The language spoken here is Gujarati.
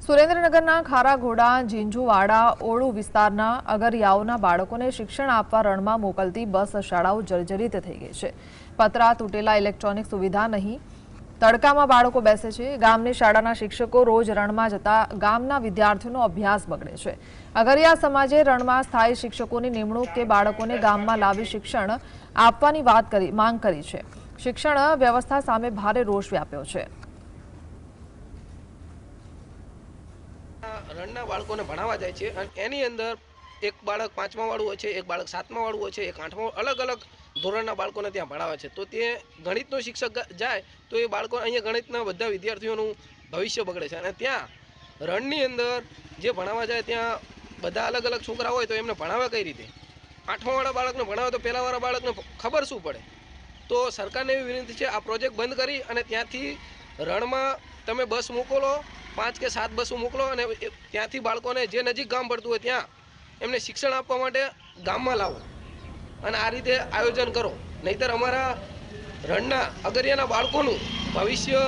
સુરેન્દ્રનગરના ખારાઘોડા, ઝીંઝુવાડા, ઓળુ વિસ્તારના અગરિયાઓના બાળકોને શિક્ષણ આપવા રણમાં મોકલતી બસ શાળાઓ જર્જરિત થઈ ગઈ છે। પતરા, તૂટેલા ઇલેક્ટ્રોનિક સુવિધા નહીં, તડકામાં બાળકો બેસે છે। ગામની શાળાના શિક્ષકો રોજ રણમાં જતા ગામના વિદ્યાર્થીઓનો અભ્યાસ બગડે છે। અગરિયા સમાજે રણમાં સ્થાયી શિક્ષકોની નિમણૂક કે બાળકોને ગામમાં લાવી શિક્ષણ આપવાની માંગ કરી છે। શિક્ષણ વ્યવસ્થા સામે ભારે રોષ વ્યાપ્યો છે। રણના બાળકોને ભણાવવા જાય છે અને એની અંદર એક બાળક 5મા વાળું હોય છે, એક બાળક 7મા વાળું હોય છે, એક 8મા, અલગ અલગ ધોરણના બાળકોને ત્યાં ભણાવે છે। તો તે ગણિતનો શિક્ષક જાય તો એ બાળકો અહીંયા ગણિતના બધા વિદ્યાર્થીઓનું ભવિષ્ય બગડે છે અને ત્યાં રણની અંદર જે ભણાવવા જાય ત્યાં બધા અલગ અલગ છોકરા હોય તો એમને ભણાવે કઈ રીતે? 8મા વાળા બાળકને ભણાવે તો પહેલાવાળા બાળકને ખબર શું પડે? તો સરકારને એવી વિનંતી છે, આ પ્રોજેક્ટ બંધ કરી અને ત્યાંથી રણમાં તમે બસ મોકલો, 5 કે 7 બસો મોકલો અને ત્યાંથી બાળકોને જે નજીક ગામ પડતું હોય ત્યાં એમને શિક્ષણ આપવા માટે ગામમાં લાવો અને આ રીતે આયોજન કરો। નહીંતર અમારા રણના અગરિયાના બાળકોનું ભવિષ્ય